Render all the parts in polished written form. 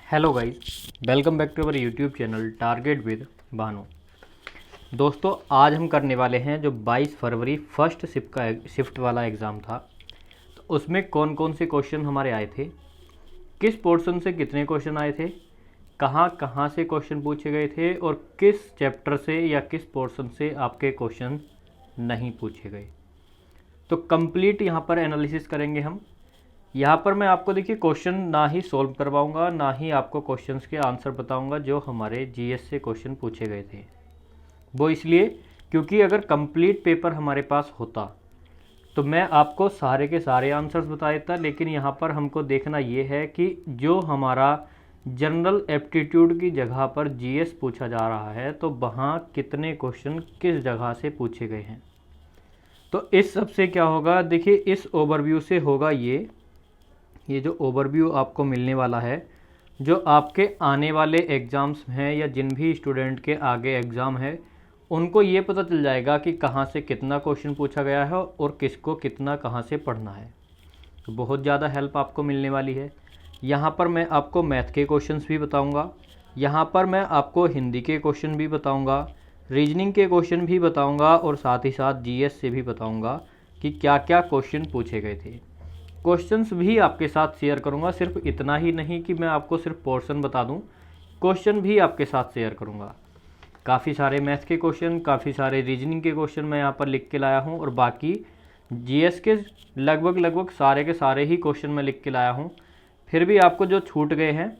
Hello guys, welcome back to our YouTube channel target with Bhanu. दोस्तों, आज हम करने वाले हैं जो 22 फरवरी फर्स्ट शिफ्ट वाला एग्ज़ाम था। तो उसमें कौन कौन से क्वेश्चन हमारे आए थे, किस पोर्शन से कितने क्वेश्चन आए थे, कहाँ कहाँ से क्वेश्चन पूछे गए थे और किस चैप्टर से या किस पोर्शन से आपके क्वेश्चन नहीं पूछे गए। तो कंप्लीट यहाँ पर एनालिसिस करेंगे हम। यहाँ पर मैं आपको देखिए क्वेश्चन ना ही सॉल्व करवाऊंगा, ना ही आपको क्वेश्चंस के आंसर बताऊंगा जो हमारे जीएस से क्वेश्चन पूछे गए थे। वो इसलिए क्योंकि अगर कंप्लीट पेपर हमारे पास होता तो मैं आपको सारे के सारे आंसर्स बता देता, लेकिन यहाँ पर हमको देखना ये है कि जो हमारा जनरल एप्टीट्यूड की जगह पर जीएस पूछा जा रहा है तो वहाँ कितने क्वेश्चन किस जगह से पूछे गए हैं। तो इस सब से क्या होगा, देखिए इस ओवरव्यू से होगा ये जो ओवरव्यू आपको मिलने वाला है, जो आपके आने वाले एग्ज़ाम्स हैं या जिन भी स्टूडेंट के आगे एग्ज़ाम है उनको ये पता चल जाएगा कि कहाँ से कितना क्वेश्चन पूछा गया है और किसको कितना कहाँ से पढ़ना है। तो बहुत ज़्यादा हेल्प आपको मिलने वाली है। यहाँ पर मैं आपको मैथ के क्वेश्चंस भी बताऊँगा, यहाँ पर मैं आपको हिंदी के क्वेश्चन भी बताऊँगा, रीजनिंग के क्वेश्चन भी बताऊँगा और साथ ही साथ जीएस से भी बताऊँगा कि क्या क्या क्वेश्चन पूछे गए थे। क्वेश्चंस भी आपके साथ शेयर करूंगा, सिर्फ इतना ही नहीं कि मैं आपको सिर्फ पोर्शन बता दूं, क्वेश्चन भी आपके साथ शेयर करूंगा। काफ़ी सारे मैथ के क्वेश्चन, काफ़ी सारे रीजनिंग के क्वेश्चन मैं यहाँ पर लिख के लाया हूँ और बाकी जीएस के लगभग सारे के सारे ही क्वेश्चन मैं लिख के लाया हूँ। फिर भी आपको जो छूट गए हैं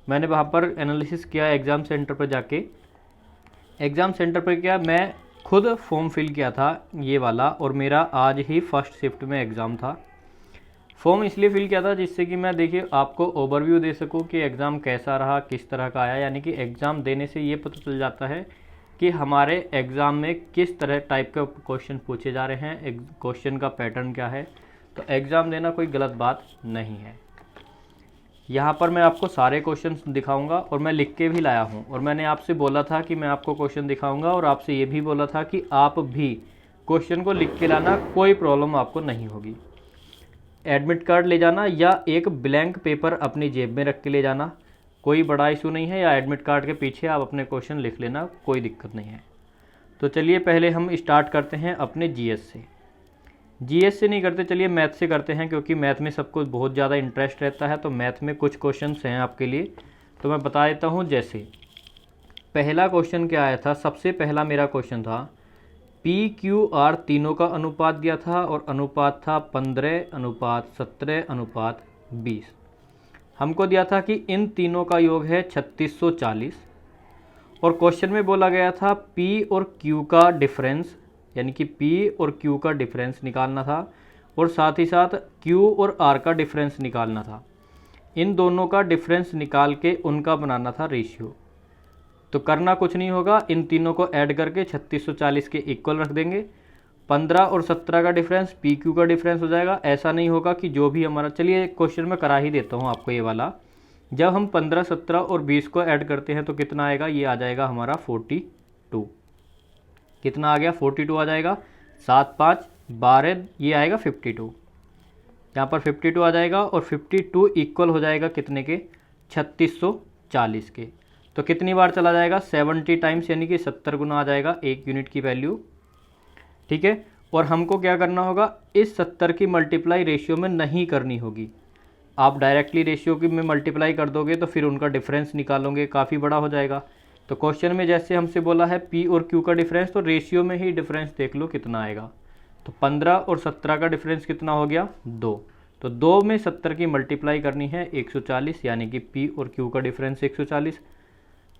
मैंने वहाँ पर एनालिसिस किया एग्ज़ाम सेंटर पर जाके। एग्ज़ाम सेंटर पर क्या, मैं खुद फॉर्म फिल किया था ये वाला और मेरा आज ही फर्स्ट शिफ्ट में एग्ज़ाम था। फॉर्म इसलिए फिल किया था जिससे कि मैं देखिए आपको ओवरव्यू दे सकूं कि एग्ज़ाम कैसा रहा, किस तरह का आया। यानी कि एग्ज़ाम देने से ये पता चल जाता है कि हमारे एग्ज़ाम में किस तरह टाइप का क्वेश्चन पूछे जा रहे हैं, क्वेश्चन का पैटर्न क्या है। तो एग्ज़ाम देना कोई गलत बात नहीं है। यहाँ पर मैं आपको सारे क्वेश्चन दिखाऊंगा और मैं लिख के भी लाया हूँ। और मैंने आपसे बोला था कि मैं आपको क्वेश्चन दिखाऊंगा और आपसे ये भी बोला था कि आप भी क्वेश्चन को लिख के लाना, कोई प्रॉब्लम आपको नहीं होगी। एडमिट कार्ड ले जाना या एक ब्लैंक पेपर अपनी जेब में रख के ले जाना, कोई बड़ा इशू नहीं है। या एडमिट कार्ड के पीछे आप अपने क्वेश्चन लिख लेना, कोई दिक्कत नहीं है। तो चलिए पहले हम स्टार्ट करते हैं अपने जीएस से। जीएस से नहीं करते, चलिए मैथ से करते हैं, क्योंकि मैथ में सबको बहुत ज़्यादा इंटरेस्ट रहता है। तो मैथ में कुछ क्वेश्चन हैं आपके लिए, तो मैं बता देता हूँ। जैसे पहला क्वेश्चन क्या आया था, सबसे पहला मेरा क्वेश्चन था PQR तीनों का अनुपात दिया था और अनुपात था 15:17:20। हमको दिया था कि इन तीनों का योग है 3640 और क्वेश्चन में बोला गया था P और Q का डिफरेंस, यानी कि P और Q का डिफरेंस निकालना था और साथ ही साथ Q और R का डिफरेंस निकालना था। इन दोनों का डिफरेंस निकाल के उनका बनाना था रेशियो। तो करना कुछ नहीं होगा, इन तीनों को ऐड करके 3640 के इक्वल रख देंगे। 15 और 17 का डिफरेंस PQ का डिफरेंस हो जाएगा। ऐसा नहीं होगा कि जो भी हमारा, चलिए क्वेश्चन में करा ही देता हूँ आपको ये वाला। जब हम 15, 17 और 20 को ऐड करते हैं तो कितना आएगा, ये आ जाएगा हमारा 42। कितना आ गया, 42 आ जाएगा। 7, 5, 12, ये आएगा 52। यहाँ पर 52 आ जाएगा और 52 इक्वल हो जाएगा कितने के, 3640 के। तो कितनी बार चला जाएगा, 70 टाइम्स, यानी कि 70 गुना आ जाएगा एक यूनिट की वैल्यू। ठीक है। और हमको क्या करना होगा, इस 70 की मल्टीप्लाई रेशियो में नहीं करनी होगी। आप डायरेक्टली रेशियो की में मल्टीप्लाई कर दोगे तो फिर उनका डिफरेंस निकालोगे, काफ़ी बड़ा हो जाएगा। तो क्वेश्चन में जैसे हमसे बोला है P और Q का डिफरेंस, तो रेशियो में ही डिफरेंस देख लो कितना आएगा। तो 15 और 17 का डिफरेंस कितना हो गया, 2। तो 2 में 70 की मल्टीप्लाई करनी है 140, यानी कि P और Q का डिफरेंस 140।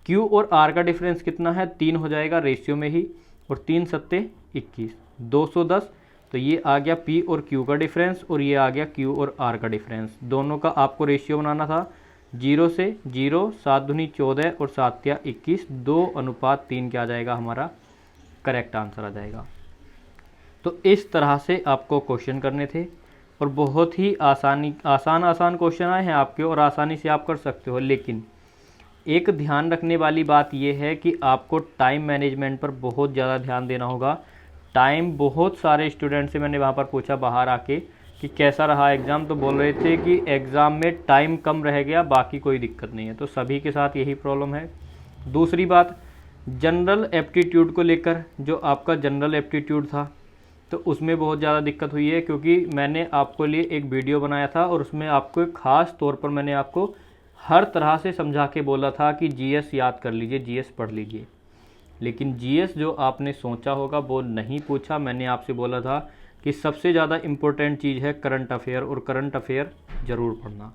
Q और R का डिफरेंस कितना है, 3 हो जाएगा रेशियो में ही, और 3 सत्ते 21, 210। तो ये आ गया P और Q का डिफरेंस और ये आ गया Q और R का डिफरेंस। दोनों का आपको रेशियो बनाना था 0 से 0, 7 दूनी 14 और 7 तिया 21, 2:3 क्या आ जाएगा हमारा करेक्ट आंसर आ जाएगा। तो इस तरह से आपको क्वेश्चन करने थे और बहुत ही आसान क्वेश्चन आए हैं आपके और आसानी से आप कर सकते हो। लेकिन एक ध्यान रखने वाली बात यह है कि आपको टाइम मैनेजमेंट पर बहुत ज़्यादा ध्यान देना होगा। टाइम बहुत सारे स्टूडेंट से मैंने वहाँ पर पूछा बाहर आके कि कैसा रहा एग्ज़ाम, तो बोल रहे थे कि एग्ज़ाम में टाइम कम रह गया, बाकी कोई दिक्कत नहीं है। तो सभी के साथ यही प्रॉब्लम है। दूसरी बात, जनरल एप्टीट्यूड को लेकर जो आपका जनरल एप्टीट्यूड था तो उसमें बहुत ज़्यादा दिक्कत हुई है, क्योंकि मैंने आपको लिए एक वीडियो बनाया था और उसमें आपको एक ख़ास तौर पर मैंने आपको हर तरह से समझा के बोला था कि जीएस याद कर लीजिए, जीएस पढ़ लीजिए। लेकिन जीएस जो आपने सोचा होगा वो नहीं पूछा। मैंने आपसे बोला था कि सबसे ज़्यादा इम्पोर्टेंट चीज़ है करंट अफेयर, और करंट अफेयर ज़रूर पढ़ना।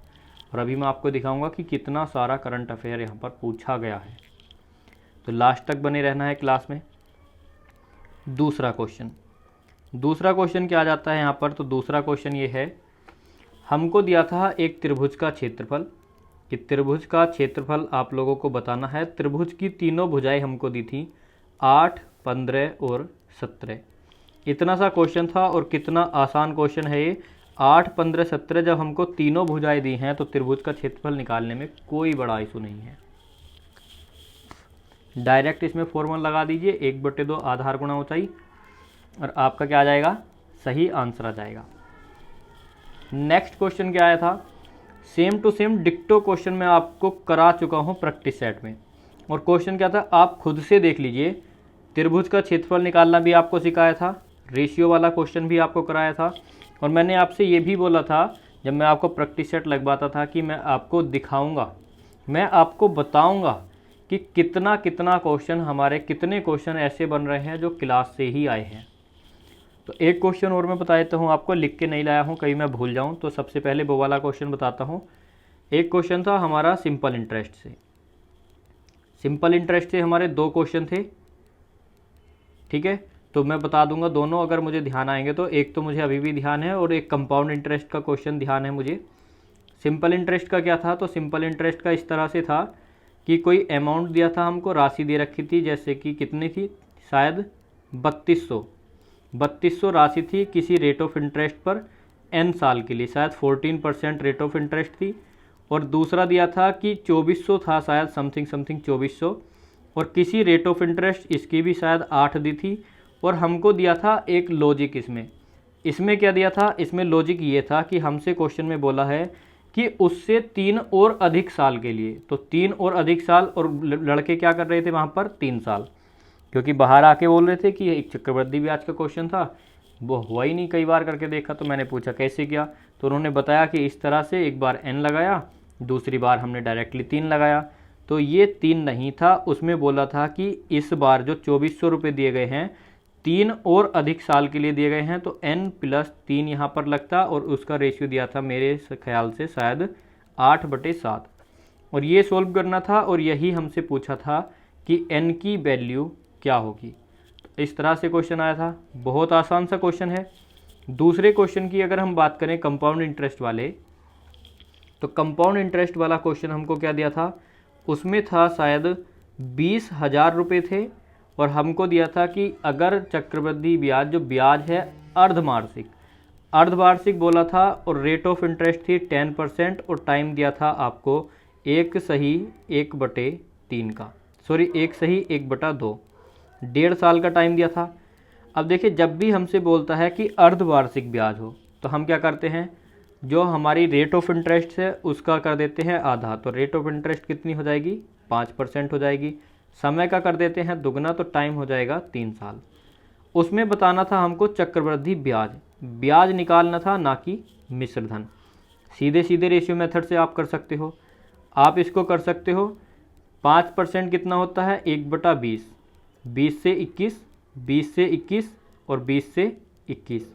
और अभी मैं आपको दिखाऊंगा कि कितना सारा करंट अफेयर यहाँ पर पूछा गया है, तो लास्ट तक बने रहना है क्लास में। दूसरा क्वेश्चन क्या जाता है यहाँ पर, तो दूसरा क्वेश्चन ये है, हमको दिया था एक त्रिभुज का क्षेत्रफल, कि त्रिभुज का क्षेत्रफल आप लोगों को बताना है। त्रिभुज की तीनों भुजाएं हमको दी थी 8, 15 और 17। इतना सा क्वेश्चन था और कितना आसान क्वेश्चन है ये। 8, 15, 17 जब हमको तीनों भुजाएं दी हैं तो त्रिभुज का क्षेत्रफल निकालने में कोई बड़ा इशू नहीं है। डायरेक्ट इसमें फॉर्मूला लगा दीजिए, 1/2 आधार गुणा ऊंचाई, और आपका क्या आ जाएगा, सही आंसर आ जाएगा। नेक्स्ट क्वेश्चन क्या आया था, सेम टू सेम डिक्टो क्वेश्चन मैं आपको करा चुका हूँ प्रैक्टिस सेट में। और क्वेश्चन क्या था, आप खुद से देख लीजिए। त्रिभुज का क्षेत्रफल निकालना भी आपको सिखाया था, रेशियो वाला क्वेश्चन भी आपको कराया था, और मैंने आपसे ये भी बोला था जब मैं आपको प्रैक्टिस सेट लगवाता था कि मैं आपको दिखाऊंगा, मैं आपको बताऊंगा कि कितना क्वेश्चन हमारे, कितने क्वेश्चन ऐसे बन रहे हैं जो क्लास से ही आए हैं। तो एक क्वेश्चन और मैं बता देता हूँ आपको, लिख के नहीं लाया हूँ, कहीं मैं भूल जाऊँ तो सबसे पहले वो वाला क्वेश्चन बताता हूँ। एक क्वेश्चन था हमारा सिंपल इंटरेस्ट से। सिंपल इंटरेस्ट से हमारे 2 क्वेश्चन थे, ठीक है, तो मैं बता दूंगा दोनों अगर मुझे ध्यान आएंगे तो। एक तो मुझे अभी भी ध्यान है और एक कंपाउंड इंटरेस्ट का क्वेश्चन ध्यान है मुझे। सिंपल इंटरेस्ट का क्या था, तो सिंपल इंटरेस्ट का इस तरह से था कि कोई अमाउंट दिया था हमको, राशि दे रखी थी, जैसे कि कितनी थी, शायद 3200 राशि थी किसी रेट ऑफ इंटरेस्ट पर n साल के लिए, शायद 14% रेट ऑफ इंटरेस्ट थी। और दूसरा दिया था कि 2400 था, शायद समथिंग 2400, और किसी रेट ऑफ इंटरेस्ट इसकी भी शायद 8 दी थी। और हमको दिया था एक लॉजिक, इसमें क्या दिया था, इसमें लॉजिक ये था कि हमसे क्वेश्चन में बोला है कि उससे 3 और अधिक साल के लिए, तो 3 और अधिक साल, और लड़के क्या कर रहे थे वहाँ पर, 3 साल, क्योंकि बाहर आके बोल रहे थे कि एक चक्रवृद्धि ब्याज का क्वेश्चन था, वो हुआ ही नहीं, कई बार करके देखा। तो मैंने पूछा कैसे किया, तो उन्होंने बताया कि इस तरह से एक बार n लगाया, दूसरी बार हमने डायरेक्टली 3 लगाया। तो ये 3 नहीं था, उसमें बोला था कि इस बार जो 2400 रुपये दिए गए हैं 3 और अधिक साल के लिए दिए गए हैं, तो n+3 यहाँ पर लगता, और उसका रेशियो दिया था मेरे ख्याल से शायद 8/7, और ये सोल्व करना था। और यही हमसे पूछा था कि n की वैल्यू क्या होगी। तो इस तरह से क्वेश्चन आया था, बहुत आसान सा क्वेश्चन है। दूसरे क्वेश्चन की अगर हम बात करें कंपाउंड इंटरेस्ट वाले, तो कंपाउंड इंटरेस्ट वाला क्वेश्चन हमको क्या दिया था, उसमें था शायद 20,000 रुपये थे, और हमको दिया था कि अगर चक्रवृद्धि ब्याज, जो ब्याज है अर्धवार्षिक बोला था, और रेट ऑफ इंटरेस्ट थी 10%, और टाइम दिया था आपको 1/3 का, सॉरी 1/2, 1.5 साल का टाइम दिया था। अब देखिए, जब भी हमसे बोलता है कि अर्धवार्षिक ब्याज हो तो हम क्या करते हैं, जो हमारी रेट ऑफ इंटरेस्ट है उसका कर देते हैं आधा, तो रेट ऑफ इंटरेस्ट कितनी हो जाएगी, 5% हो जाएगी। समय का कर देते हैं दुगना, तो टाइम हो जाएगा 3 साल। उसमें बताना था हमको चक्रवृद्धि ब्याज निकालना था, ना कि मिश्रधन। सीधे सीधे रेशियो मेथड से आप कर सकते हो, आप इसको कर सकते हो। 5% कितना होता है, 1/20, 20 से 21, 20 से 21 और 20 से 21।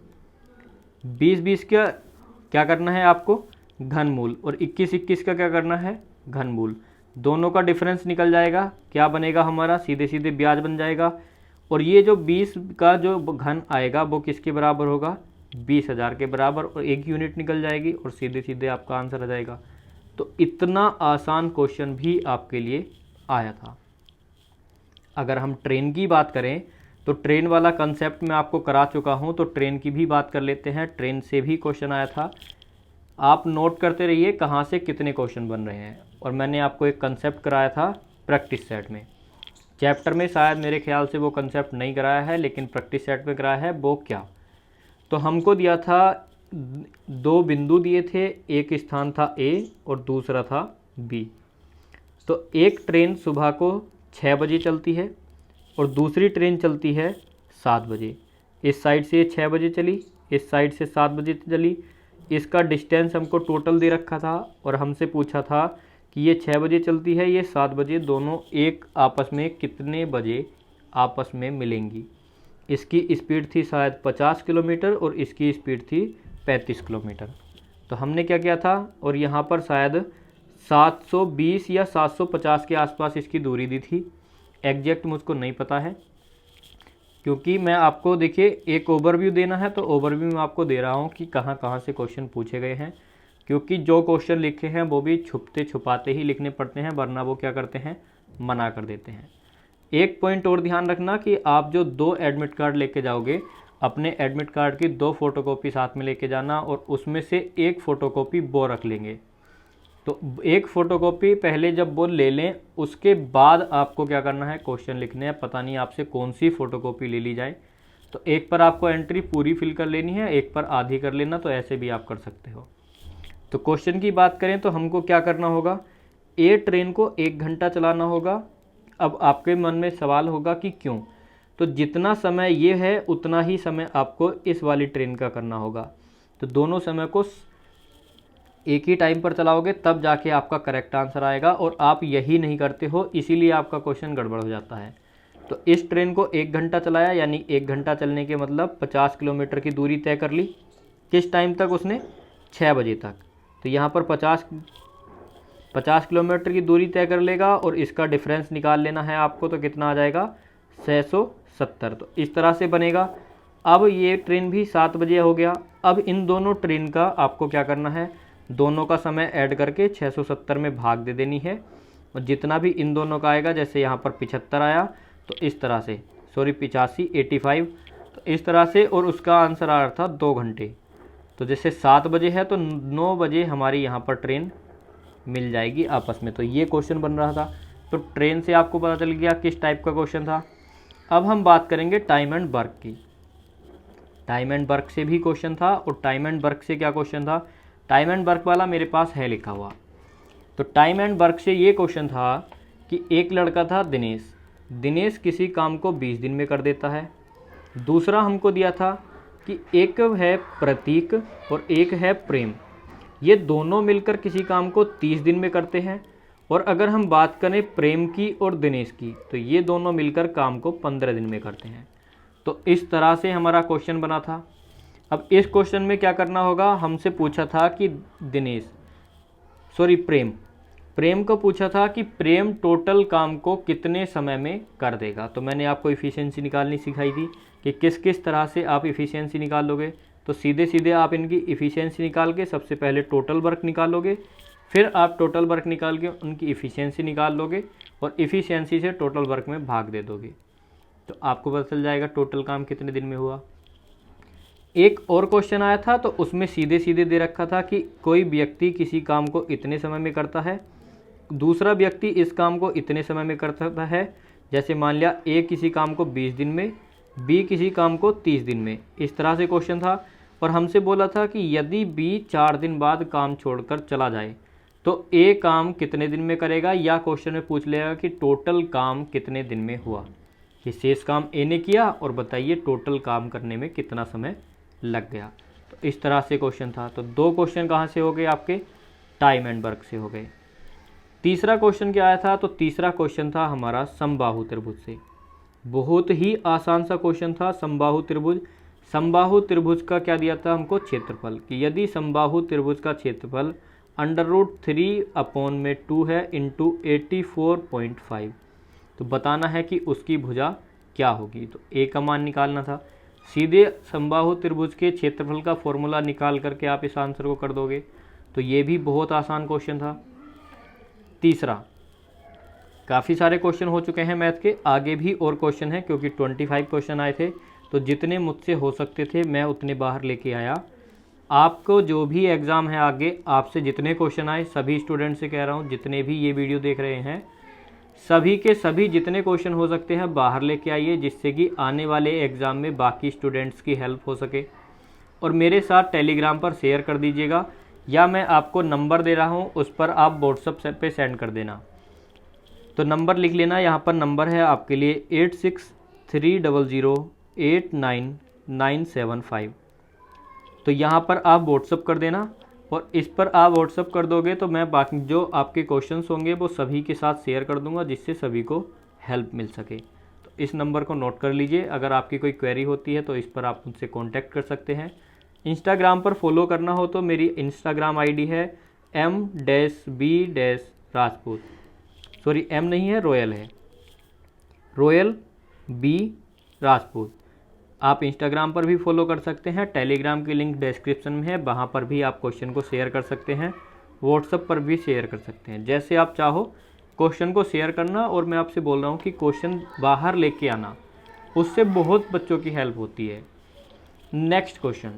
20 का क्या करना है आपको, घनमूल, और 21 का क्या करना है, घनमूल। दोनों का डिफरेंस निकल जाएगा, क्या बनेगा हमारा, सीधे सीधे ब्याज बन जाएगा। और ये जो 20 का जो घन आएगा वो किसके बराबर होगा, 20,000 के बराबर, और 1 यूनिट निकल जाएगी और सीधे सीधे आपका आंसर आ जाएगा। तो इतना आसान क्वेश्चन भी आपके लिए आया था। अगर हम ट्रेन की बात करें तो ट्रेन वाला कंसेप्ट मैं आपको करा चुका हूं, तो ट्रेन की भी बात कर लेते हैं। ट्रेन से भी क्वेश्चन आया था, आप नोट करते रहिए कहां से कितने क्वेश्चन बन रहे हैं। और मैंने आपको एक कंसेप्ट कराया था प्रैक्टिस सेट में, चैप्टर में शायद मेरे ख्याल से वो कंसेप्ट नहीं कराया है, लेकिन प्रैक्टिस सेट में कराया है। वो क्या, तो हमको दिया था दो बिंदु दिए थे, एक स्थान था ए और दूसरा था बी। तो एक ट्रेन सुबह को 6 बजे चलती है और दूसरी ट्रेन चलती है 7 बजे। इस साइड से 6 बजे चली, इस साइड से 7 बजे चली। इसका डिस्टेंस हमको टोटल दे रखा था और हमसे पूछा था कि ये 6 बजे चलती है, ये 7 बजे, दोनों एक आपस में कितने बजे आपस में मिलेंगी। इसकी स्पीड थी शायद 50 किलोमीटर और इसकी स्पीड थी 35 किलोमीटर। तो हमने क्या किया था, और यहाँ पर शायद 720 या 750 के आसपास इसकी दूरी दी थी। एग्जैक्ट मुझको नहीं पता है, क्योंकि मैं आपको देखिए एक ओवरव्यू देना है, तो ओवरव्यू में आपको दे रहा हूँ कि कहाँ कहाँ से क्वेश्चन पूछे गए हैं, क्योंकि जो क्वेश्चन लिखे हैं वो भी छुपते छुपाते ही लिखने पड़ते हैं, वरना वो क्या करते हैं, मना कर देते हैं। एक पॉइंट और ध्यान रखना कि आप जो 2 एडमिट कार्ड लेके जाओगे, अपने एडमिट कार्ड की 2 फोटोकॉपी साथ में लेके जाना और उसमें से एक फ़ोटोकॉपी वो रख लेंगे। तो एक फ़ोटोकॉपी पहले जब वो ले लें, उसके बाद आपको क्या करना है, क्वेश्चन लिखने हैं। पता नहीं आपसे कौन सी फ़ोटोकॉपी ले ली जाए, तो एक पर आपको एंट्री पूरी फिल कर लेनी है, एक पर आधी कर लेना, तो ऐसे भी आप कर सकते हो। तो क्वेश्चन की बात करें तो हमको क्या करना होगा, ए ट्रेन को 1 घंटा चलाना होगा। अब आपके मन में सवाल होगा कि क्यों, तो जितना समय ये है उतना ही समय आपको इस वाली ट्रेन का करना होगा। तो दोनों समय को एक ही टाइम पर चलाओगे तब जाके आपका करेक्ट आंसर आएगा, और आप यही नहीं करते हो, इसीलिए आपका क्वेश्चन गड़बड़ हो जाता है। तो इस ट्रेन को 1 घंटा चलाया, यानी 1 घंटा चलने के मतलब 50 किलोमीटर की दूरी तय कर ली। किस टाइम तक उसने, 6 बजे तक। तो यहाँ पर 50 किलोमीटर की दूरी तय कर लेगा और इसका डिफरेंस निकाल लेना है आपको, तो कितना आ जाएगा, 670। तो इस तरह से बनेगा। अब ये ट्रेन भी 7 बजे हो गया। अब इन दोनों ट्रेन का आपको क्या करना है, दोनों का समय ऐड करके 670 में भाग दे देनी है, और जितना भी इन दोनों का आएगा, जैसे यहाँ पर 75 आया तो इस तरह से, सॉरी 85, तो इस तरह से, और उसका आंसर आ रहा था 2 घंटे। तो जैसे 7 बजे है तो 9 बजे हमारी यहाँ पर ट्रेन मिल जाएगी आपस में। तो ये क्वेश्चन बन रहा था। तो ट्रेन से आपको पता चल गया किस टाइप का क्वेश्चन था। अब हम बात करेंगे टाइम एंड वर्क की। टाइम एंड वर्क से भी क्वेश्चन था, और टाइम एंड वर्क से क्या क्वेश्चन था, टाइम एंड वर्क वाला मेरे पास है लिखा हुआ। तो टाइम एंड वर्क से ये क्वेश्चन था कि एक लड़का था दिनेश, दिनेश किसी काम को 20 दिन में कर देता है। दूसरा हमको दिया था कि एक है प्रतीक और एक है प्रेम, ये दोनों मिलकर किसी काम को 30 दिन में करते हैं। और अगर हम बात करें प्रेम की और दिनेश की, तो ये दोनों मिलकर काम को 15 दिन में करते हैं। तो इस तरह से हमारा क्वेश्चन बना था। अब इस क्वेश्चन में क्या करना होगा, हमसे पूछा था कि प्रेम को पूछा था कि प्रेम टोटल काम को कितने समय में कर देगा। तो मैंने आपको इफ़िशियंसी निकालनी सिखाई थी कि किस किस तरह से आप इफ़िशियंसी निकाल लोगे। तो सीधे सीधे आप इनकी इफ़िशियंसी निकाल के सबसे पहले टोटल वर्क निकालोगे, फिर आप टोटल वर्क निकाल के उनकी इफ़िशियंसी निकाल लोगे और इफ़िशियंसी से टोटल वर्क में भाग दे दोगे, तो आपको पता चल जाएगा टोटल काम कितने दिन में हुआ। एक और क्वेश्चन आया था, तो उसमें सीधे सीधे दे रखा था कि कोई व्यक्ति किसी काम को इतने समय में करता है, दूसरा व्यक्ति इस काम को इतने समय में करता है। जैसे मान लिया ए किसी काम को 20 दिन में, बी किसी काम को 30 दिन में, इस तरह से क्वेश्चन था। और हमसे बोला था कि यदि बी 4 दिन बाद काम छोड़कर चला जाए तो ए काम कितने दिन में करेगा, या क्वेश्चन में पूछ लेगा कि टोटल काम कितने दिन में हुआ, कि शेष काम ए ने किया और बताइए टोटल काम करने में कितना समय लग गया। तो इस तरह से क्वेश्चन था। तो 2 क्वेश्चन कहाँ से हो गए आपके, टाइम एंड वर्क से हो गए। तीसरा क्वेश्चन क्या आया था, तो तीसरा क्वेश्चन था हमारा समबाहु त्रिभुज से। बहुत ही आसान सा क्वेश्चन था। समबाहु त्रिभुज का क्या दिया था हमको, क्षेत्रफल, कि यदि समबाहु त्रिभुज का क्षेत्रफल √3/2 है इंटू 84.5, तो बताना है कि उसकी भुजा क्या होगी। तो ए का मान निकालना था। सीधे समबाहु त्रिभुज के क्षेत्रफल का फॉर्मूला निकाल करके आप इस आंसर को कर दोगे। तो ये भी बहुत आसान क्वेश्चन था। तीसरा, काफ़ी सारे क्वेश्चन हो चुके हैं मैथ के, आगे भी और क्वेश्चन हैं क्योंकि 25 क्वेश्चन आए थे, तो जितने मुझसे हो सकते थे मैं उतने बाहर लेके आया। आपको जो भी एग्ज़ाम है आगे, आपसे जितने क्वेश्चन आए, सभी स्टूडेंट से कह रहा हूँ, जितने भी ये वीडियो देख रहे हैं, सभी के सभी जितने क्वेश्चन हो सकते हैं बाहर लेके आइए, जिससे कि आने वाले एग्ज़ाम में बाकी स्टूडेंट्स की हेल्प हो सके। और मेरे साथ टेलीग्राम पर शेयर कर दीजिएगा, या मैं आपको नंबर दे रहा हूँ उस पर आप व्हाट्सएप पे सेंड कर देना। तो नंबर लिख लेना, यहाँ पर नंबर है आपके लिए 8630089975। तो यहाँ पर आप व्हाट्सअप कर देना, और इस पर आप व्हाट्सअप कर दोगे तो मैं बाकी जो आपके क्वेश्चंस होंगे वो सभी के साथ शेयर कर दूंगा, जिससे सभी को हेल्प मिल सके। तो इस नंबर को नोट कर लीजिए। अगर आपकी कोई क्वेरी होती है तो इस पर आप मुझसे कॉन्टैक्ट कर सकते हैं। इंस्टाग्राम पर फॉलो करना हो तो मेरी इंस्टाग्राम आईडी है M-B-राजपूत, सॉरी M नहीं है, रॉयल है, रॉयल B राजपूत। आप इंस्टाग्राम पर भी फॉलो कर सकते हैं, टेलीग्राम की लिंक डिस्क्रिप्शन में है, वहाँ पर भी आप क्वेश्चन को शेयर कर सकते हैं, व्हाट्सएप पर भी शेयर कर सकते हैं। जैसे आप चाहो क्वेश्चन को शेयर करना, और मैं आपसे बोल रहा हूँ कि क्वेश्चन बाहर लेके आना, उससे बहुत बच्चों की हेल्प होती है। नेक्स्ट क्वेश्चन,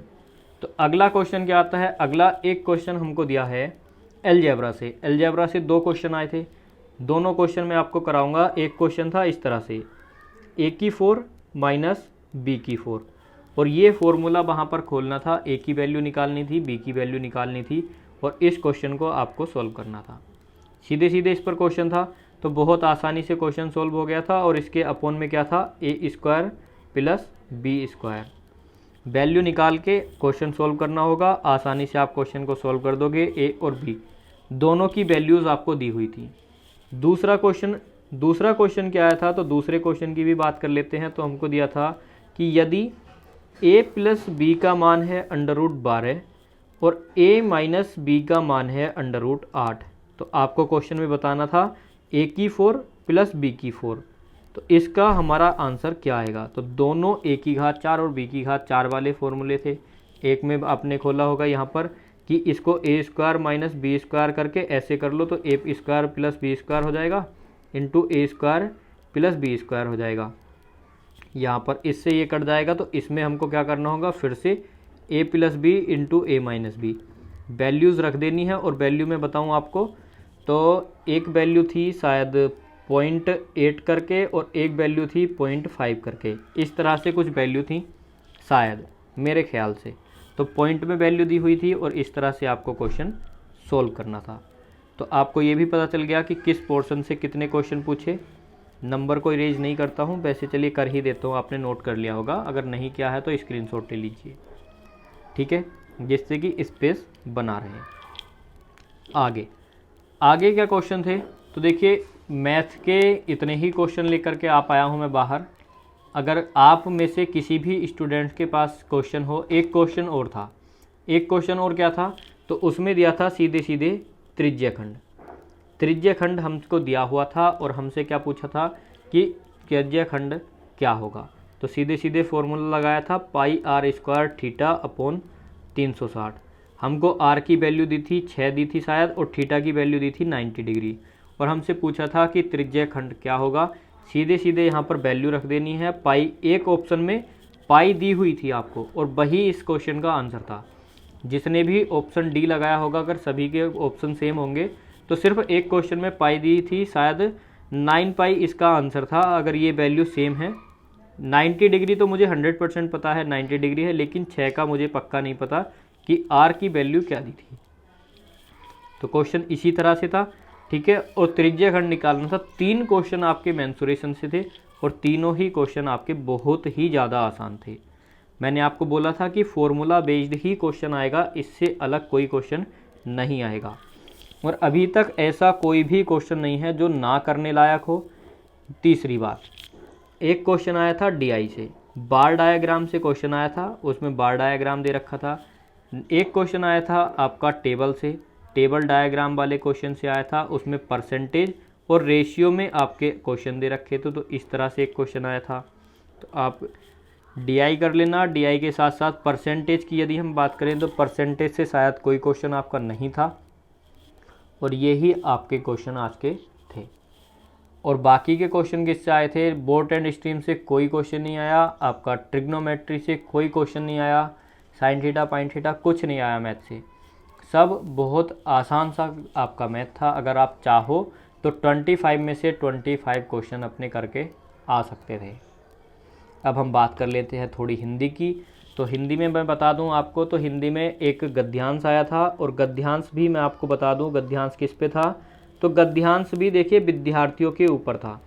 तो अगला क्वेश्चन क्या आता है। अगला एक क्वेश्चन हमको दिया है अलजेब्रा से। अलजेब्रा से 2 क्वेश्चन आए थे, दोनों क्वेश्चन मैं आपको कराऊंगा। एक क्वेश्चन था इस तरह से, a की 4 माइनस b की 4, और ये फॉर्मूला वहाँ पर खोलना था, a की वैल्यू निकालनी थी, b की वैल्यू निकालनी थी, और इस क्वेश्चन को आपको सॉल्व करना था। सीधे सीधे इस पर क्वेश्चन था, तो बहुत आसानी से क्वेश्चन सॉल्व हो गया था। और इसके अपॉन में क्या था, a² प्लस b²। वैल्यू निकाल के क्वेश्चन सॉल्व करना होगा, आसानी से आप क्वेश्चन को सॉल्व कर दोगे। a और b दोनों की वैल्यूज़ आपको दी हुई थी। दूसरा क्वेश्चन क्या आया था, तो दूसरे क्वेश्चन की भी बात कर लेते हैं। तो हमको दिया था कि यदि a प्लस बी का मान है √12 और a माइनस बी का मान है √8, तो आपको क्वेश्चन में बताना था a की 4 प्लस b की 4। तो इसका हमारा आंसर क्या आएगा। तो दोनों a की घात 4 और b की घात 4 वाले फॉर्मूले थे। एक में आपने खोला होगा यहाँ पर कि इसको a² माइनस b² करके ऐसे कर लो, तो a² प्लस b² हो जाएगा इंटू a² प्लस b² हो जाएगा। यहाँ पर इससे ये कट जाएगा, तो इसमें हमको क्या करना होगा, फिर से a plus B into a minus B values रख देनी है। और वैल्यू मैं बताऊँ आपको, तो एक वैल्यू थी शायद 0.8 करके और एक वैल्यू थी 0.5 करके, इस तरह से कुछ वैल्यू थी शायद मेरे ख्याल से। तो पॉइंट में वैल्यू दी हुई थी, और इस तरह से आपको क्वेश्चन सोल्व करना था। तो आपको ये भी पता चल गया कि किस पोर्शन से कितने क्वेश्चन पूछे। नंबर को इरेज नहीं करता हूँ, वैसे चलिए कर ही देता हूँ, आपने नोट कर लिया होगा। अगर नहीं किया है तो स्क्रीनशॉट ले लीजिए, ठीक है, जिससे कि स्पेस बना रहे। आगे क्या क्वेश्चन थे, तो देखिए मैथ के इतने ही क्वेश्चन लेकर के आप आया हूँ मैं बाहर। अगर आप में से किसी भी स्टूडेंट के पास क्वेश्चन हो, एक क्वेश्चन और था, एक क्वेश्चन और क्या था, तो उसमें दिया था सीधे सीधे त्रिज्यखंड हमको दिया हुआ था, और हमसे क्या पूछा था कि त्रिज्यखंड क्या होगा। तो सीधे सीधे फॉर्मूला लगाया था πr² थीटा अपॉन 360। हमको r की वैल्यू दी थी 6 दी थी शायद, और थीटा की वैल्यू दी थी 90 डिग्री, और हमसे पूछा था कि त्रिज्यखंड क्या होगा। सीधे सीधे यहाँ पर वैल्यू रख देनी है। पाई एक ऑप्शन में पाई दी हुई थी आपको, और वही इस क्वेश्चन का आंसर था। जिसने भी ऑप्शन डी लगाया होगा, अगर सभी के ऑप्शन सेम होंगे, तो सिर्फ एक क्वेश्चन में पाई दी थी, शायद 9 पाई इसका आंसर था। अगर ये वैल्यू सेम है, 90 डिग्री तो मुझे 100% पता है 90 डिग्री है, लेकिन 6 का मुझे पक्का नहीं पता कि आर की वैल्यू क्या दी थी। तो क्वेश्चन इसी तरह से था, ठीक है। और त्रिज्यखंड निकालना था। 3 क्वेश्चन आपके मेंसुरेशन से थे, और तीनों ही क्वेश्चन आपके बहुत ही ज़्यादा आसान थे। मैंने आपको बोला था कि फॉर्मूला बेस्ड ही क्वेश्चन आएगा, इससे अलग कोई क्वेश्चन नहीं आएगा। और अभी तक ऐसा कोई भी क्वेश्चन नहीं है जो ना करने लायक हो। तीसरी बात, एक क्वेश्चन आया था DI से, बार डायग्राम से क्वेश्चन आया था, उसमें बार डायग्राम दे रखा था। एक क्वेश्चन आया था आपका टेबल से, टेबल डायग्राम वाले क्वेश्चन से आया था, उसमें परसेंटेज और रेशियो में आपके क्वेश्चन दे रखे थे। तो इस तरह से एक क्वेश्चन आया था। तो आप DI कर लेना। DI के साथ साथ परसेंटेज की यदि हम बात करें तो परसेंटेज से शायद कोई क्वेश्चन आपका नहीं था, और ये ही आपके क्वेश्चन आज के थे। और बाकी के क्वेश्चन किससे आए थे, बोट एंड स्ट्रीम से कोई क्वेश्चन नहीं आया, आपका ट्रिग्नोमेट्री से कोई क्वेश्चन नहीं आया, साइन थीटा पाइन थीटा कुछ नहीं आया मैथ से। सब बहुत आसान सा आपका मैथ था। अगर आप चाहो तो 25 में से 25 क्वेश्चन अपने करके आ सकते थे। अब हम बात कर लेते हैं थोड़ी हिंदी की। तो हिंदी में मैं बता दूं आपको, तो हिंदी में एक गद्यांश आया था, और गद्यांश भी मैं आपको बता दूं गद्यांश किस पे था। तो गद्यांश भी देखिए विद्यार्थियों के ऊपर था।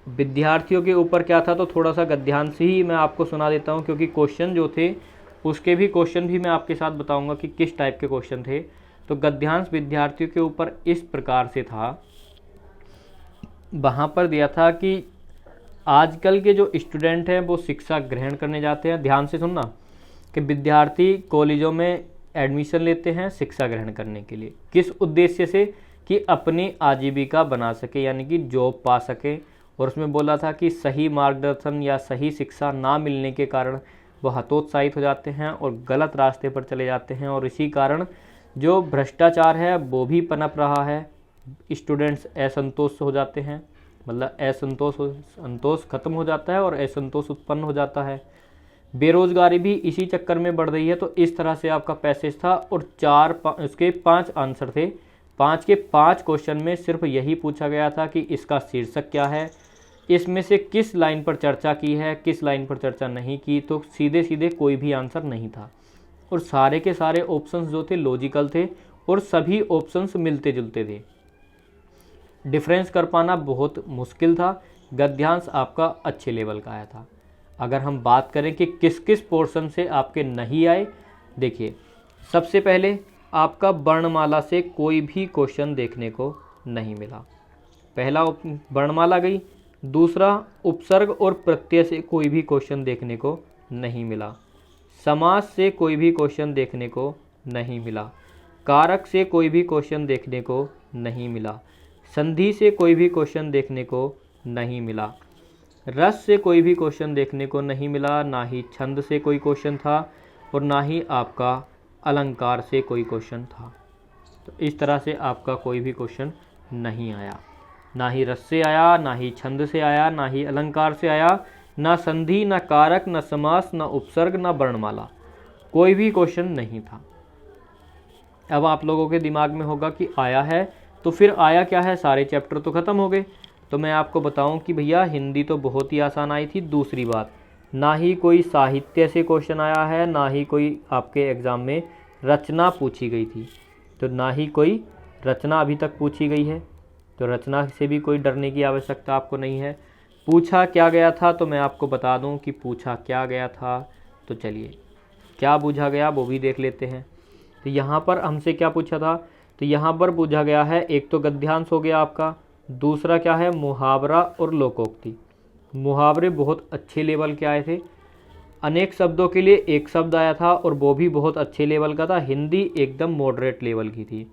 विद्यार्थियों के ऊपर क्या था, तो थोड़ा सा गद्यांश ही मैं आपको सुना देता हूँ, क्योंकि क्वेश्चन जो थे उसके भी क्वेश्चन भी मैं आपके साथ बताऊंगा कि किस टाइप के क्वेश्चन थे। तो गद्यांश विद्यार्थियों के ऊपर इस प्रकार से था, वहाँ पर दिया था कि आजकल के जो स्टूडेंट हैं वो शिक्षा ग्रहण करने जाते हैं, ध्यान से सुनना, कि विद्यार्थी कॉलेजों में एडमिशन लेते हैं शिक्षा ग्रहण करने के लिए, किस उद्देश्य से, कि अपनी आजीविका बना सके, यानी कि जॉब पा सके। और उसमें बोला था कि सही मार्गदर्शन या सही शिक्षा ना मिलने के कारण वो हतोत्साहित हो जाते हैं और गलत रास्ते पर चले जाते हैं, और इसी कारण जो भ्रष्टाचार है वो भी पनप रहा है। स्टूडेंट्स असंतोष हो जाते हैं, मतलब संतोष खत्म हो जाता है और असंतोष उत्पन्न हो जाता है। बेरोजगारी भी इसी चक्कर में बढ़ रही है। तो इस तरह से आपका पैसेज था, और इसके 5 आंसर थे। 5 के 5 क्वेश्चन में सिर्फ यही पूछा गया था कि इसका शीर्षक क्या है, इसमें से किस लाइन पर चर्चा की है, किस लाइन पर चर्चा नहीं की। तो सीधे सीधे कोई भी आंसर नहीं था, और सारे के सारे ऑप्शंस जो थे लॉजिकल थे, और सभी ऑप्शंस मिलते जुलते थे। डिफरेंस कर पाना बहुत मुश्किल था। गद्यांश आपका अच्छे लेवल का आया था। अगर हम बात करें कि किस किस पोर्शन से आपके नहीं आए, देखिए सबसे पहले आपका वर्णमाला से कोई भी क्वेश्चन देखने को नहीं मिला। पहला वर्णमाला गई। दूसरा, उपसर्ग और प्रत्यय से कोई भी क्वेश्चन देखने को नहीं मिला। समास से कोई भी क्वेश्चन देखने को नहीं मिला। कारक से कोई भी क्वेश्चन देखने को नहीं मिला। संधि से कोई भी क्वेश्चन देखने को नहीं मिला। रस से कोई भी क्वेश्चन देखने को नहीं मिला। ना ही छंद से कोई क्वेश्चन था, और ना ही आपका अलंकार से कोई क्वेश्चन था। तो इस तरह से आपका कोई भी क्वेश्चन नहीं आया। ना ही रस से आया, ना ही छंद से आया, ना ही अलंकार से आया, ना संधि, ना कारक, ना समास, ना उपसर्ग, ना वर्णमाला, कोई भी क्वेश्चन नहीं था। अब आप लोगों के दिमाग में होगा कि आया है तो फिर आया क्या है, सारे चैप्टर तो ख़त्म हो गए। तो मैं आपको बताऊं कि भैया हिंदी तो बहुत ही आसान आई थी। दूसरी बात, ना ही कोई साहित्य से क्वेश्चन आया है, ना ही कोई आपके एग्ज़ाम में रचना पूछी गई थी। तो ना ही कोई रचना अभी तक पूछी गई है, तो रचना से भी कोई डरने की आवश्यकता आपको नहीं है। पूछा क्या गया था, तो मैं आपको बता दूं कि पूछा क्या गया था। तो चलिए क्या पूछा गया वो भी देख लेते हैं। तो यहाँ पर हमसे क्या पूछा था, तो यहाँ पर पूछा गया है, एक तो गद्यांश हो गया आपका, दूसरा क्या है, मुहावरा और लोकोक्ति। मुहावरे बहुत अच्छे लेवल के आए थे। अनेक शब्दों के लिए एक शब्द आया था, और वो भी बहुत अच्छे लेवल का था। हिंदी एकदम मॉडरेट लेवल की थी।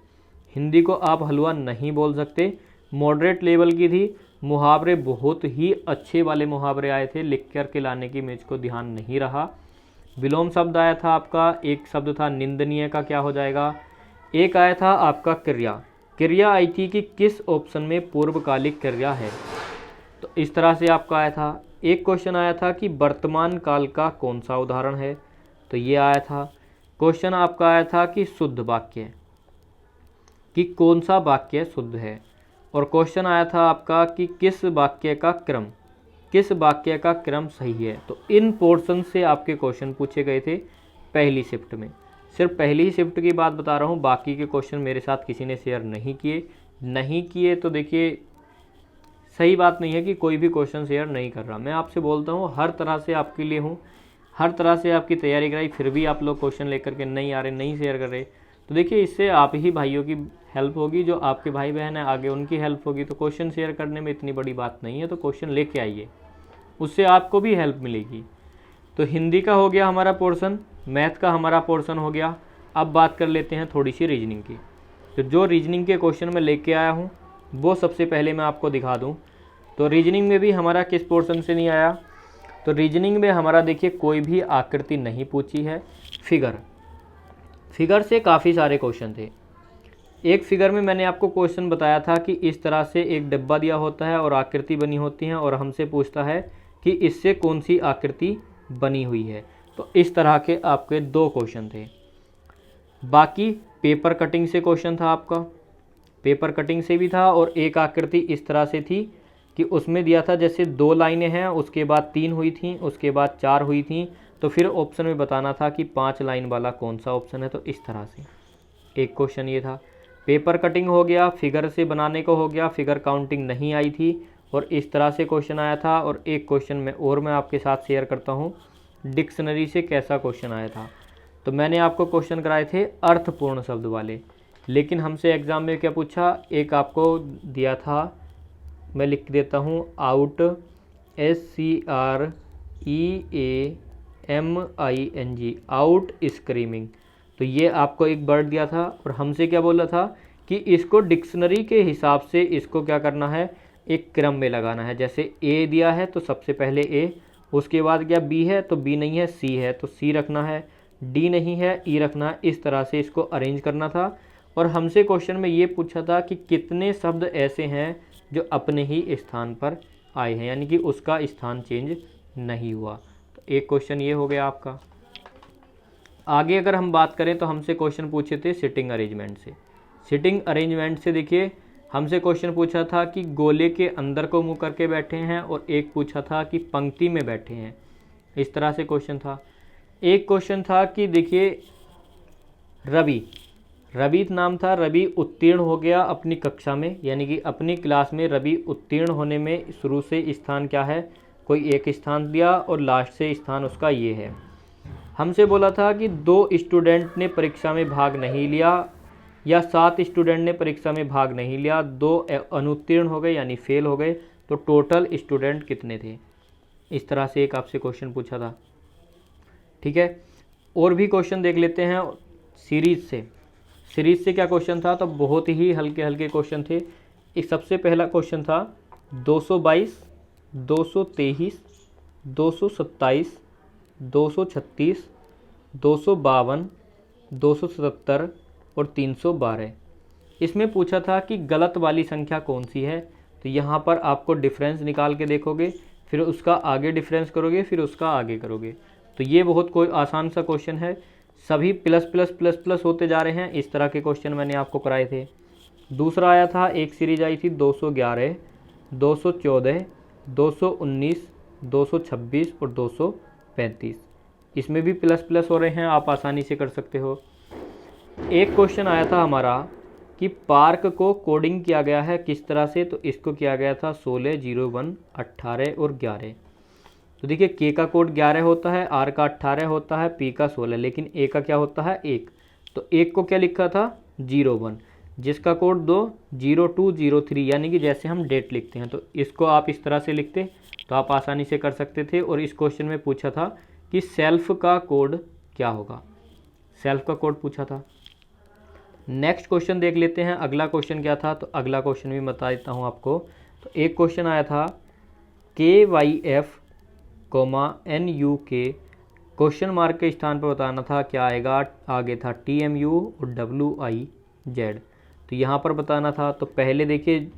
हिंदी को आप हलवा नहीं बोल सकते, मॉडरेट लेवल की थी। मुहावरे बहुत ही अच्छे वाले मुहावरे आए थे, लिख करके लाने की मुझको ध्यान नहीं रहा। विलोम शब्द आया था आपका, एक शब्द था निंदनीय का, क्या हो जाएगा। एक आया था आपका क्रिया। क्रिया आई थी कि किस ऑप्शन में पूर्वकालिक क्रिया है, तो इस तरह से आपका आया था। एक क्वेश्चन आया था कि वर्तमान काल का कौन सा उदाहरण है, तो ये आया था। क्वेश्चन आपका आया था कि शुद्ध वाक्य, कि कौन सा वाक्य शुद्ध है। और क्वेश्चन आया था आपका कि किस वाक्य का क्रम सही है। तो इन पोर्शन से आपके क्वेश्चन पूछे गए थे पहली शिफ्ट में। सिर्फ पहली ही शिफ्ट की बात बता रहा हूँ, बाकी के क्वेश्चन मेरे साथ किसी ने शेयर नहीं किए। तो देखिए सही बात नहीं है कि कोई भी क्वेश्चन शेयर नहीं कर रहा। मैं आपसे बोलता हूँ हर तरह से आपके लिए हूँ, हर तरह से आपकी तैयारी कराई, फिर भी आप लोग क्वेश्चन लेकर के नहीं आ रहे, नहीं शेयर कर रहे। तो देखिए इससे आप ही भाइयों की हेल्प होगी, जो आपके भाई बहन है आगे उनकी हेल्प होगी। तो क्वेश्चन शेयर करने में इतनी बड़ी बात नहीं है, तो क्वेश्चन लेके आइए, उससे आपको भी हेल्प मिलेगी। तो हिंदी का हो गया हमारा पोर्शन, मैथ का हमारा पोर्शन हो गया। अब बात कर लेते हैं थोड़ी सी रीजनिंग की। तो जो रीजनिंग के क्वेश्चन मैं लेके आया हूँ वो सबसे पहले मैं आपको दिखा दूँ। तो रीजनिंग में भी हमारा किस पोर्शन से नहीं आया, तो रीजनिंग में हमारा देखिए कोई भी आकृति नहीं पूछी है। फिगर से काफ़ी सारे क्वेश्चन थे। एक फिगर में मैंने आपको क्वेश्चन बताया था कि इस तरह से एक डब्बा दिया होता है और आकृति बनी होती है, और हमसे पूछता है कि इससे कौन सी आकृति बनी हुई है। तो इस तरह के आपके 2 क्वेश्चन थे। बाकी पेपर कटिंग से क्वेश्चन था आपका, पेपर कटिंग से भी था, और एक आकृति इस तरह से थी कि उसमें दिया था जैसे 2 लाइनें हैं, उसके बाद 3 हुई थी, उसके बाद 4 हुई थी। तो फिर ऑप्शन में बताना था कि 5 लाइन वाला कौन सा ऑप्शन है। तो इस तरह से एक क्वेश्चन ये था। पेपर कटिंग हो गया, फिगर से बनाने को हो गया, फिगर काउंटिंग नहीं आई थी और इस तरह से क्वेश्चन आया था। और एक क्वेश्चन मैं आपके साथ शेयर करता हूँ, डिक्शनरी से कैसा क्वेश्चन आया था। तो मैंने आपको क्वेश्चन कराए थे अर्थपूर्ण शब्द वाले, लेकिन हमसे एग्ज़ाम में क्या पूछा, एक आपको दिया था, मैं लिख देता हूँ, आउट, SCREAMING, आउट स्क्रीमिंग। तो ये आपको एक वर्ड दिया था और हमसे क्या बोला था कि इसको डिक्शनरी के हिसाब से इसको क्या करना है, एक क्रम में लगाना है। जैसे ए दिया है तो सबसे पहले ए, उसके बाद क्या बी है तो बी नहीं है, सी है तो सी रखना है, डी नहीं है, ई रखना है। इस तरह से इसको अरेंज करना था। और हमसे क्वेश्चन में ये पूछा था कि कितने शब्द ऐसे हैं जो अपने ही स्थान पर आए हैं, यानी कि उसका स्थान चेंज नहीं हुआ। तो एक क्वेश्चन ये हो गया आपका। आगे अगर हम बात करें तो हमसे क्वेश्चन पूछे थे सिटिंग अरेंजमेंट से। सिटिंग अरेंजमेंट से देखिए हमसे क्वेश्चन पूछा था कि गोले के अंदर को मुंह करके बैठे हैं और एक पूछा था कि पंक्ति में बैठे हैं। इस तरह से क्वेश्चन था। एक क्वेश्चन था कि देखिए रवि नाम था, रवि उत्तीर्ण हो गया अपनी कक्षा में, यानी कि अपनी क्लास में रवि उत्तीर्ण होने में शुरू से स्थान क्या है, कोई एक स्थान दिया और लास्ट से स्थान उसका ये है। हमसे बोला था कि 2 स्टूडेंट ने परीक्षा में भाग नहीं लिया या 7 स्टूडेंट ने परीक्षा में भाग नहीं लिया, 2 अनुत्तीर्ण हो गए यानी फेल हो गए, तो टोटल स्टूडेंट कितने थे। इस तरह से एक आपसे क्वेश्चन पूछा था। ठीक है, और भी क्वेश्चन देख लेते हैं सीरीज से क्या क्वेश्चन था। तो बहुत ही हल्के हल्के क्वेश्चन थे। एक सबसे पहला क्वेश्चन था 222, 223, 227, 236, 252, 277 और 312। इसमें पूछा था कि गलत वाली संख्या कौन सी है। तो यहाँ पर आपको डिफरेंस निकाल के देखोगे, फिर उसका आगे डिफरेंस करोगे, फिर उसका आगे करोगे। तो ये बहुत कोई आसान सा क्वेश्चन है। सभी प्लस प्लस प्लस प्लस होते जा रहे हैं। इस तरह के क्वेश्चन मैंने आपको कराए थे। दूसरा आया था, एक सीरीज आई थी 211, 214, 219, 226 और 235। इसमें भी प्लस प्लस हो रहे हैं, आप आसानी से कर सकते हो। एक क्वेश्चन आया था हमारा कि पार्क को कोडिंग किया गया है किस तरह से। तो इसको किया गया था 16, 01, 18 और 11। तो देखिए के का कोड 11 होता है, आर का 18 होता है, पी का 16, लेकिन ए का क्या होता है 1। तो एक को क्या लिखा था 01, जिसका कोड 2, 02, 03, यानी कि जैसे हम डेट लिखते हैं। तो इसको आप इस तरह से लिखते तो आप आसानी से कर सकते थे। और इस क्वेश्चन में पूछा था कि सेल्फ का कोड क्या होगा, सेल्फ का कोड पूछा था। नेक्स्ट क्वेश्चन देख लेते हैं, अगला क्वेश्चन क्या था। तो अगला क्वेश्चन भी बता देता हूँ आपको। तो एक क्वेश्चन आया था KYF, NUK, क्वेश्चन मार्क के स्थान पर बताना था क्या आएगा। आगे था TMU और WIZ। तो यहाँ पर बताना था। तो पहले देखिए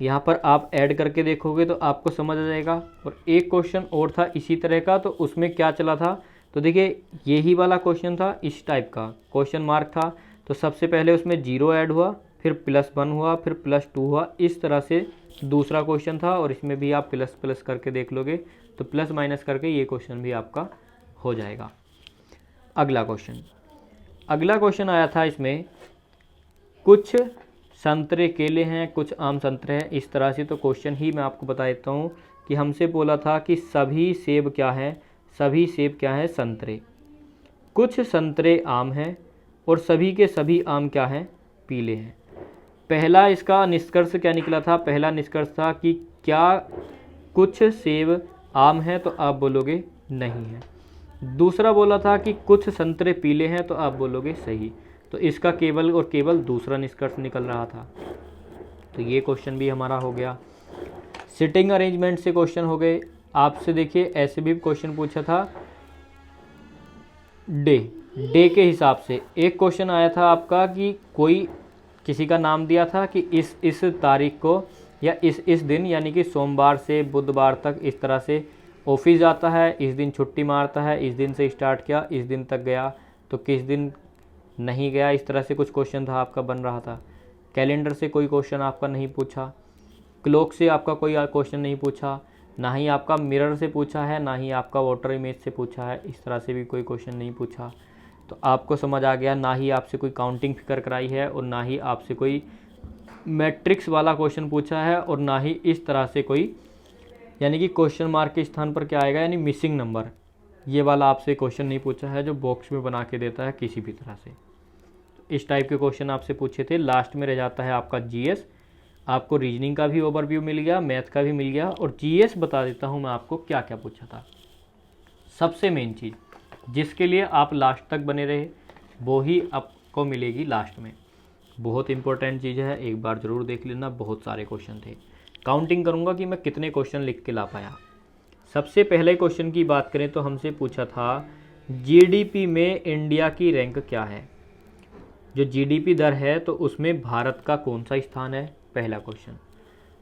यहाँ पर आप ऐड करके देखोगे तो आपको समझ आ जाएगा। और एक क्वेश्चन और था इसी तरह का, तो उसमें क्या चला था। तो देखिए यही वाला क्वेश्चन था, इस टाइप का क्वेश्चन मार्क था। तो सबसे पहले उसमें 0 ऐड हुआ, फिर +1 हुआ, फिर +2 हुआ। इस तरह से दूसरा क्वेश्चन था। और इसमें भी आप प्लस प्लस करके देख लोगे तो प्लस माइनस करके ये क्वेश्चन भी आपका हो जाएगा। अगला क्वेश्चन आया था, इसमें कुछ संतरे केले हैं, कुछ आम संतरे हैं, इस तरह से। तो क्वेश्चन ही मैं आपको बता देता हूँ कि हमसे बोला था कि सभी सेब क्या है, संतरे। कुछ संतरे आम हैं और सभी के सभी आम क्या हैं, पीले हैं। पहला इसका निष्कर्ष क्या निकला था, पहला निष्कर्ष था कि क्या कुछ सेब आम हैं, तो आप बोलोगे नहीं है। दूसरा बोला था कि कुछ संतरे पीले हैं, तो आप बोलोगे सही। तो इसका केवल और केवल दूसरा निष्कर्ष निकल रहा था। तो ये क्वेश्चन भी हमारा हो गया। सिटिंग अरेंजमेंट से क्वेश्चन हो गए। आपसे देखिए ऐसे भी क्वेश्चन पूछा था डे के हिसाब से। एक क्वेश्चन आया था आपका कि कोई किसी का नाम दिया था कि इस तारीख को या इस दिन, यानी कि सोमवार से बुधवार तक इस तरह से ऑफिस जाता है, इस दिन छुट्टी मारता है, इस दिन से स्टार्ट किया, इस दिन तक गया, तो किस दिन नहीं गया। इस तरह से कुछ क्वेश्चन था आपका बन रहा था। कैलेंडर से कोई क्वेश्चन आपका नहीं पूछा, क्लॉक से आपका कोई क्वेश्चन नहीं पूछा, ना ही आपका मिरर से पूछा है, ना ही आपका वाटर इमेज से पूछा है, इस तरह से भी कोई क्वेश्चन नहीं पूछा। तो आपको समझ आ गया, ना ही आपसे कोई काउंटिंग फिगर कराई है और ना ही आपसे कोई मैट्रिक्स वाला क्वेश्चन पूछा है और ना ही इस तरह से कोई, यानी कि क्वेश्चन मार्क के स्थान पर क्या आएगा, यानी मिसिंग नंबर, ये वाला आपसे क्वेश्चन नहीं पूछा है जो बॉक्स में बना के देता है किसी भी तरह से। इस टाइप के क्वेश्चन आपसे पूछे थे। लास्ट में रह जाता है आपका जीएस। आपको रीजनिंग का भी ओवरव्यू मिल गया, मैथ का भी मिल गया, और जीएस बता देता हूँ मैं आपको क्या क्या पूछा था। सबसे मेन चीज़ जिसके लिए आप लास्ट तक बने रहे वो ही आपको मिलेगी लास्ट में। बहुत इंपॉर्टेंट चीज़ है, एक बार ज़रूर देख लेना। बहुत सारे क्वेश्चन थे, काउंटिंग करूँगा कि मैं कितने क्वेश्चन लिख के ला पाया। सबसे पहले क्वेश्चन की बात करें तो हमसे पूछा था जीडीपी में इंडिया की रैंक क्या है। जो जीडीपी दर है तो उसमें भारत का कौन सा स्थान है, पहला क्वेश्चन।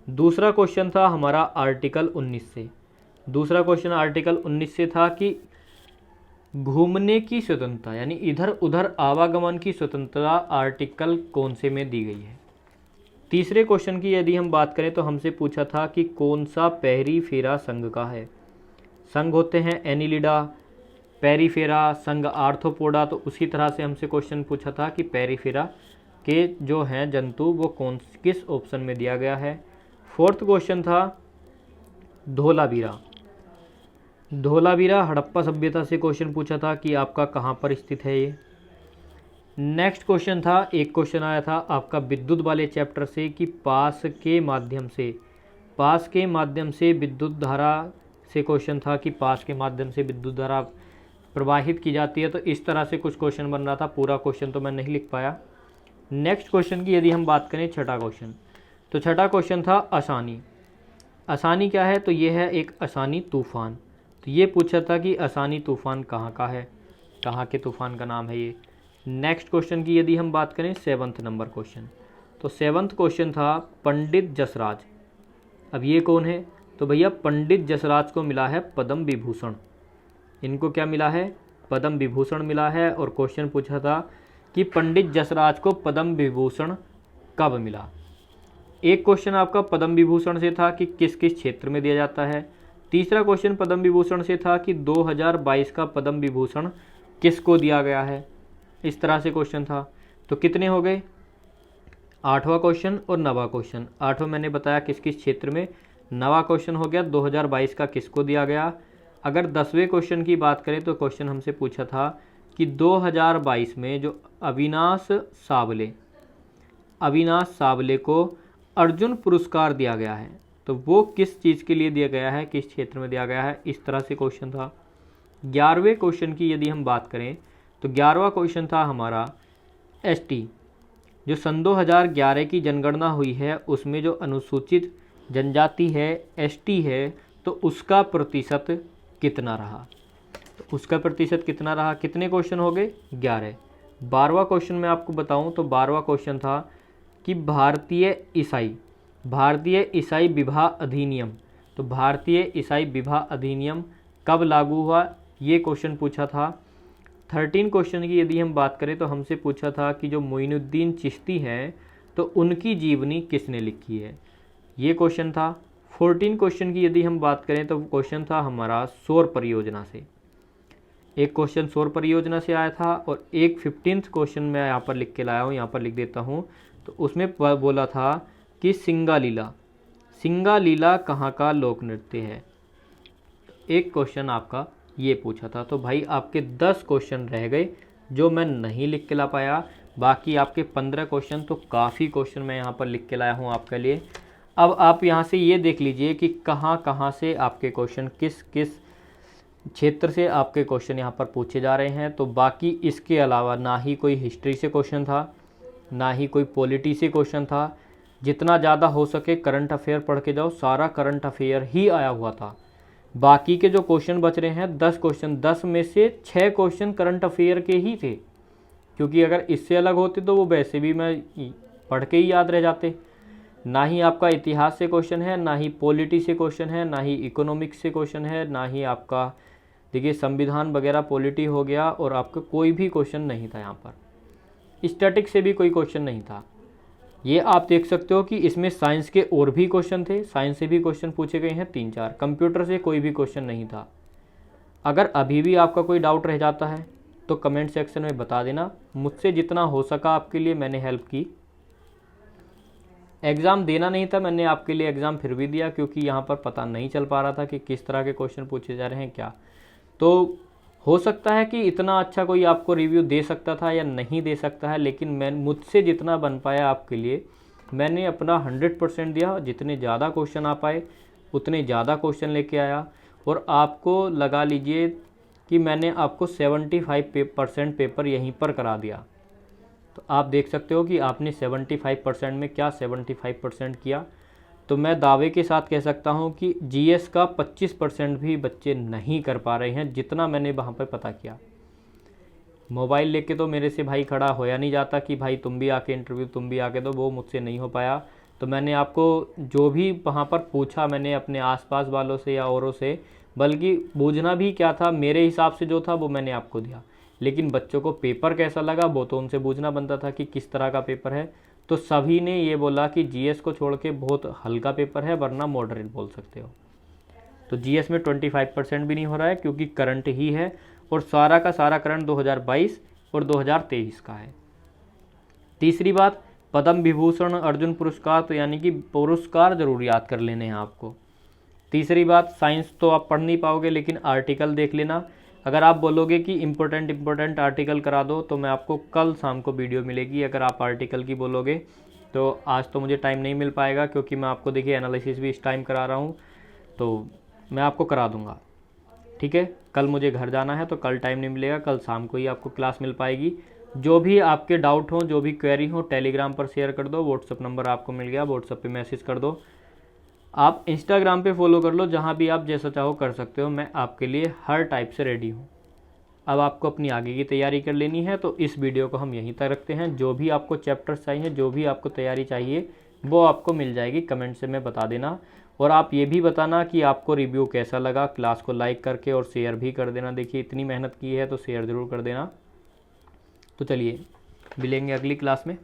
दूसरा क्वेश्चन था हमारा आर्टिकल 19 से। दूसरा क्वेश्चन आर्टिकल 19 से था कि घूमने की स्वतंत्रता, यानी इधर उधर आवागमन की स्वतंत्रता आर्टिकल कौन से में दी गई है। तीसरे क्वेश्चन की यदि हम बात करें तो हमसे पूछा था कि कौन सा पेरिफेरा संघ का है। संघ होते हैं एनिलिडा, पेरिफेरा, संघ आर्थ्रोपोडा। तो उसी तरह से हमसे क्वेश्चन पूछा था कि पेरिफेरा के जो हैं जंतु वो किस ऑप्शन में दिया गया है। फोर्थ क्वेश्चन था धोलावीरा। धोलावीरा हड़प्पा सभ्यता से क्वेश्चन पूछा था कि आपका कहाँ पर स्थित है ये। नेक्स्ट क्वेश्चन था, एक क्वेश्चन आया था आपका विद्युत वाले चैप्टर से कि पास के माध्यम से विद्युत धारा से क्वेश्चन था कि पास के माध्यम से विद्युत धारा प्रवाहित की जाती है। तो इस तरह से कुछ क्वेश्चन बन रहा था, पूरा क्वेश्चन तो मैं नहीं लिख पाया। नेक्स्ट क्वेश्चन की यदि हम बात करें, छठा क्वेश्चन, तो छठा क्वेश्चन था असानी। असानी क्या है, तो ये है एक असानी तूफान। तो ये पूछा था कि असानी तूफान कहाँ का है, कहाँ के तूफान का नाम है ये। नेक्स्ट क्वेश्चन की यदि हम बात करें, 7वां नंबर क्वेश्चन, तो 7वां क्वेश्चन था पंडित जसराज। अब ये कौन है, तो भैया पंडित जसराज को मिला है पद्म विभूषण। इनको क्या मिला है, पद्म विभूषण मिला है। और क्वेश्चन पूछा था कि पंडित जसराज को पद्म विभूषण कब मिला। एक क्वेश्चन आपका पद्म विभूषण से था कि किस किस क्षेत्र में दिया जाता है। तीसरा क्वेश्चन पद्म विभूषण से था कि 2022 का पद्म विभूषण किसको दिया गया है। इस तरह से क्वेश्चन था। तो कितने हो गए, 8वां क्वेश्चन और 9वां क्वेश्चन। 8वां मैंने बताया किस किस क्षेत्र में, 9वां क्वेश्चन हो गया 2022 का किसको दिया गया। अगर 10वें क्वेश्चन की बात करें तो क्वेश्चन हमसे पूछा था कि 2022 में जो अविनाश सावले को अर्जुन पुरस्कार दिया गया है, तो वो किस चीज़ के लिए दिया गया है, किस क्षेत्र में दिया गया है, इस तरह से क्वेश्चन था। 11वें क्वेश्चन की यदि हम बात करें तो 11वां क्वेश्चन था हमारा एसटी। जो सन 2011 की जनगणना हुई है उसमें जो अनुसूचित जनजाति है, एसटी है, तो उसका प्रतिशत कितना रहा। तो उसका प्रतिशत कितना रहा, कितने क्वेश्चन हो गए, 11। 12वां क्वेश्चन मैं आपको बताऊं तो 12वां क्वेश्चन था कि भारतीय ईसाई विवाह अधिनियम, तो भारतीय ईसाई विवाह अधिनियम कब लागू हुआ, ये क्वेश्चन पूछा था। 13 क्वेश्चन की यदि हम बात करें तो हमसे पूछा था कि जो मोइनुद्दीन चिश्ती हैं तो उनकी जीवनी किसने लिखी है, ये क्वेश्चन था। 14 क्वेश्चन की यदि हम बात करें तो क्वेश्चन था हमारा सौर परियोजना से। एक क्वेश्चन सौर परियोजना से आया था और एक 15th क्वेश्चन मैं यहाँ पर लिख के लाया हूँ, यहाँ पर लिख देता हूँ। तो उसमें बोला था कि सिंगा लीला कहाँ का लोक नृत्य है। एक क्वेश्चन आपका ये पूछा था। तो भाई आपके 10 क्वेश्चन रह गए जो मैं नहीं लिख के ला पाया। बाकी आपके 15 क्वेश्चन, तो काफ़ी क्वेश्चन मैं यहाँ पर लिख के लाया हूँ आपके लिए। अब आप यहाँ से ये देख लीजिए कि कहाँ कहाँ से आपके क्वेश्चन, किस किस क्षेत्र से आपके क्वेश्चन यहाँ पर पूछे जा रहे हैं। तो बाकी इसके अलावा ना ही कोई हिस्ट्री से क्वेश्चन था, ना ही कोई पॉलिटी से क्वेश्चन था। जितना ज़्यादा हो सके करंट अफेयर पढ़ के जाओ, सारा करंट अफेयर ही आया हुआ था। बाकी के जो क्वेश्चन बच रहे हैं 10 क्वेश्चन, 10 में से 6 क्वेश्चन करंट अफेयर के ही थे, क्योंकि अगर इससे अलग होते तो वो वैसे भी मैं पढ़ के ही याद रह जाते। ना ही आपका इतिहास से क्वेश्चन है, ना ही पॉलिटी से क्वेश्चन है, ना ही इकोनॉमिक्स से क्वेश्चन है, ना ही आपका देखिए संविधान वगैरह पॉलिटी हो गया, और आपका कोई भी क्वेश्चन नहीं था यहाँ पर। स्टैटिक से भी कोई क्वेश्चन नहीं था। ये आप देख सकते हो कि इसमें साइंस के और भी क्वेश्चन थे, साइंस से भी क्वेश्चन पूछे गए हैं 3-4, कंप्यूटर से कोई भी क्वेश्चन नहीं था। अगर अभी भी आपका कोई डाउट रह जाता है तो कमेंट सेक्शन में बता देना, मुझसे जितना हो सका आपके लिए मैंने हेल्प की। एग्ज़ाम देना नहीं था, मैंने आपके लिए एग्ज़ाम फिर भी दिया, क्योंकि यहाँ पर पता नहीं चल पा रहा था कि किस तरह के क्वेश्चन पूछे जा रहे हैं क्या। तो हो सकता है कि इतना अच्छा कोई आपको रिव्यू दे सकता था या नहीं दे सकता है, लेकिन मैं मुझसे जितना बन पाया आपके लिए मैंने अपना 100% दिया। जितने ज़्यादा क्वेश्चन आ पाए उतने ज़्यादा क्वेश्चन लेके आया, और आपको लगा लीजिए कि मैंने आपको 75% पेपर यहीं पर करा दिया। तो आप देख सकते हो कि आपने 75% में क्या 75% किया। तो मैं दावे के साथ कह सकता हूं कि जीएस का 25% भी बच्चे नहीं कर पा रहे हैं, जितना मैंने वहाँ पर पता किया। मोबाइल लेके तो मेरे से भाई खड़ा होया नहीं जाता कि भाई तुम भी आके इंटरव्यू तुम भी आके दो, वो मुझसे नहीं हो पाया। तो मैंने आपको जो भी वहाँ पर पूछा मैंने अपने आसपास वालों से या औरों से, बल्कि बूझना भी क्या था, मेरे हिसाब से जो था वो मैंने आपको दिया। लेकिन बच्चों को पेपर कैसा लगा वो तो उनसे बूझना बनता था कि किस तरह का पेपर है। तो सभी ने ये बोला कि जीएस को छोड़ के बहुत हल्का पेपर है, वरना मॉडरेट बोल सकते हो। तो जीएस में 25% भी नहीं हो रहा है, क्योंकि करंट ही है, और सारा का सारा करंट 2022 और 2023 का है। तीसरी बात, पद्म विभूषण अर्जुन पुरस्कार, तो यानी कि पुरस्कार जरूर याद कर लेने हैं आपको। तीसरी बात, साइंस तो आप पढ़ नहीं पाओगे, लेकिन आर्टिकल देख लेना। अगर आप बोलोगे कि इम्पोर्टेंट आर्टिकल करा दो, तो मैं आपको कल शाम को वीडियो मिलेगी। अगर आप आर्टिकल की बोलोगे तो आज तो मुझे टाइम नहीं मिल पाएगा, क्योंकि मैं आपको देखिए एनालिसिस भी इस टाइम करा रहा हूँ, तो मैं आपको करा दूंगा। ठीक है, कल मुझे घर जाना है तो कल टाइम नहीं मिलेगा, कल शाम को ही आपको क्लास मिल पाएगी। जो भी आपके डाउट हो, जो भी क्वेरी हो, टेलीग्राम पर शेयर कर दो, व्हाट्सअप नंबर आपको मिल गया, व्हाट्सअप पे मैसेज कर दो। आप इंस्टाग्राम पे फॉलो कर लो, जहाँ भी आप जैसा चाहो कर सकते हो, मैं आपके लिए हर टाइप से रेडी हूँ। अब आपको अपनी आगे की तैयारी कर लेनी है, तो इस वीडियो को हम यहीं तक रखते हैं। जो भी आपको चैप्टर्स चाहिए, जो भी आपको तैयारी चाहिए, वो आपको मिल जाएगी, कमेंट से मैं बता देना। और आप ये भी बताना कि आपको रिव्यू कैसा लगा। क्लास को लाइक करके और शेयर भी कर देना। देखिए इतनी मेहनत की है तो शेयर ज़रूर कर देना। तो चलिए मिलेंगे अगली क्लास में।